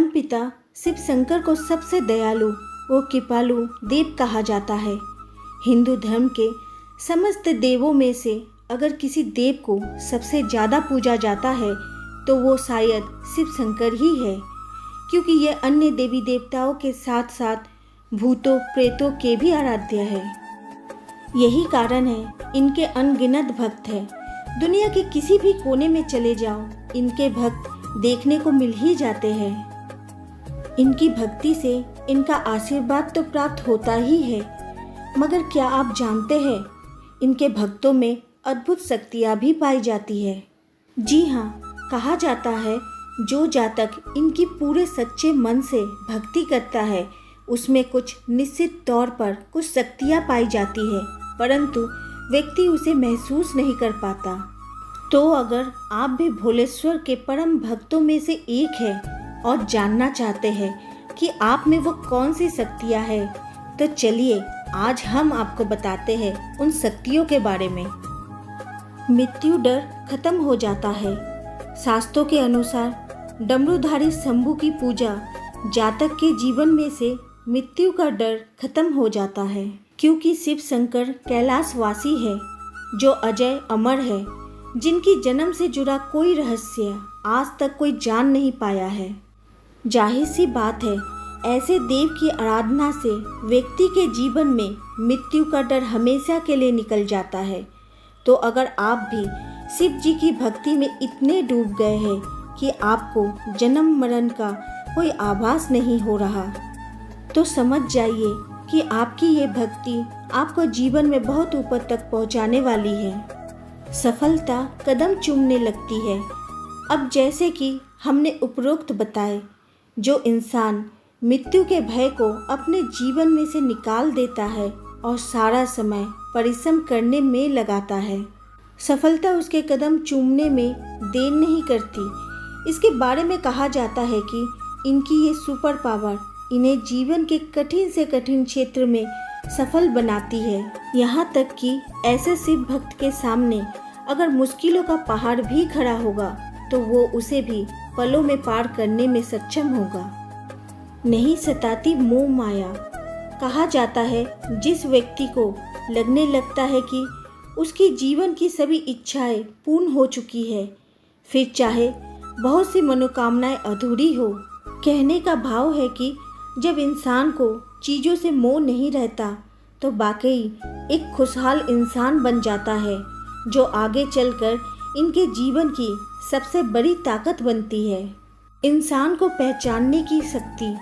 परमपिता शिव शंकर को सबसे दयालु व कृपालु देव कहा जाता है। हिंदू धर्म के समस्त देवों में से अगर किसी देव को सबसे ज़्यादा पूजा जाता है तो वो शायद शिव शंकर ही है, क्योंकि ये अन्य देवी देवताओं के साथ साथ भूतों प्रेतों के भी आराध्य है। यही कारण है इनके अनगिनत भक्त हैं। दुनिया के किसी भी कोने में चले जाओ, इनके भक्त देखने को मिल ही जाते हैं। इनकी भक्ति से इनका आशीर्वाद तो प्राप्त होता ही है, मगर क्या आप जानते हैं इनके भक्तों में अद्भुत शक्तियाँ भी पाई जाती है। जी हाँ, कहा जाता है जो जातक इनकी पूरे सच्चे मन से भक्ति करता है उसमें कुछ निश्चित तौर पर कुछ शक्तियाँ पाई जाती है, परंतु व्यक्ति उसे महसूस नहीं कर पाता। तो अगर आप भी भोलेश्वर के परम भक्तों में से एक हैं और जानना चाहते हैं कि आप में वो कौन सी शक्तियाँ हैं, तो चलिए आज हम आपको बताते हैं उन शक्तियों के बारे में। मृत्यु डर खत्म हो जाता है। शास्त्रों के अनुसार डमरूधारी शंभू की पूजा जातक के जीवन में से मृत्यु का डर खत्म हो जाता है, क्योंकि शिव शंकर कैलाशवासी है जो अजय अमर है, जिनकी जन्म से जुड़ा कोई रहस्य आज तक कोई जान नहीं पाया है। जाहिर सी बात है, ऐसे देव की आराधना से व्यक्ति के जीवन में मृत्यु का डर हमेशा के लिए निकल जाता है। तो अगर आप भी शिव जी की भक्ति में इतने डूब गए हैं कि आपको जन्म मरण का कोई आभास नहीं हो रहा, तो समझ जाइए कि आपकी ये भक्ति आपको जीवन में बहुत ऊपर तक पहुंचाने वाली है। सफलता कदम चूमने लगती है। अब जैसे कि हमने उपरोक्त बताए, जो इंसान मृत्यु के भय को अपने जीवन में से निकाल देता है और सारा समय परिश्रम करने में लगाता है, सफलता उसके कदम चूमने में देर नहीं करती। इसके बारे में कहा जाता है कि इनकी ये सुपर पावर इन्हें जीवन के कठिन से कठिन क्षेत्र में सफल बनाती है। यहाँ तक कि ऐसे शिव भक्त के सामने अगर मुश्किलों का पहाड़ भी खड़ा होगा तो वो उसे भी पलों में पार करने में सक्षम होगा। नहीं सताती मोह माया। कहा जाता है जिस व्यक्ति को लगने लगता है कि उसकी जीवन की सभी इच्छाएं पूर्ण हो चुकी है, फिर चाहे बहुत सी मनोकामनाएं अधूरी हो, कहने का भाव है कि जब इंसान को चीज़ों से मोह नहीं रहता तो वाकई एक खुशहाल इंसान बन जाता है, जो आगे चलकर इनके जीवन की सबसे बड़ी ताकत बनती है। इंसान को पहचानने की शक्ति।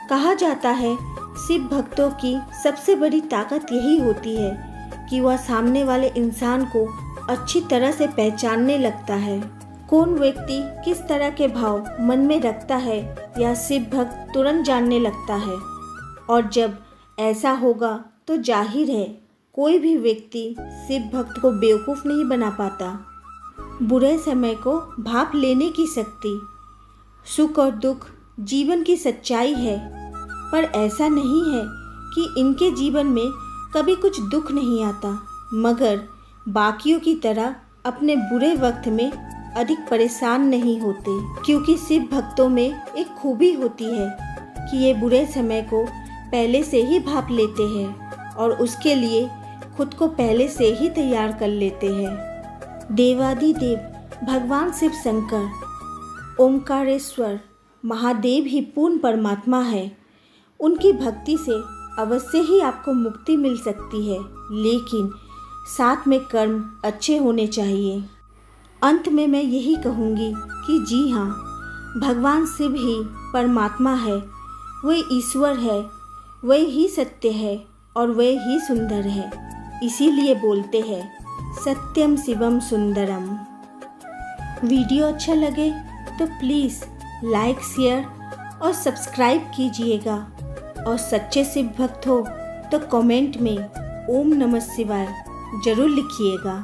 कहा जाता है शिव भक्तों की सबसे बड़ी ताकत यही होती है कि वह सामने वाले इंसान को अच्छी तरह से पहचानने लगता है। कौन व्यक्ति किस तरह के भाव मन में रखता है या शिव भक्त तुरंत जानने लगता है, और जब ऐसा होगा तो जाहिर है कोई भी व्यक्ति शिव भक्त को बेवकूफ़ नहीं बना पाता। बुरे समय को भाप लेने की शक्ति। सुख और दुख जीवन की सच्चाई है, पर ऐसा नहीं है कि इनके जीवन में कभी कुछ दुख नहीं आता, मगर बाकियों की तरह अपने बुरे वक्त में अधिक परेशान नहीं होते, क्योंकि शिव भक्तों में एक खूबी होती है कि ये बुरे समय को पहले से ही भाप लेते हैं और उसके लिए खुद को पहले से ही तैयार कर लेते हैं। देवादिदेव भगवान शिव शंकर ओमकारेश्वर महादेव ही पूर्ण परमात्मा है। उनकी भक्ति से अवश्य ही आपको मुक्ति मिल सकती है, लेकिन साथ में कर्म अच्छे होने चाहिए। अंत में मैं यही कहूँगी कि जी हाँ, भगवान शिव ही परमात्मा है, वह ईश्वर है, वह ही सत्य है और वह ही सुंदर है। इसीलिए बोलते हैं सत्यम शिवम सुंदरम। वीडियो अच्छा लगे तो प्लीज़ लाइक शेयर और सब्सक्राइब कीजिएगा, और सच्चे शिव भक्त हो तो कमेंट में ओम नमः शिवाय ज़रूर लिखिएगा।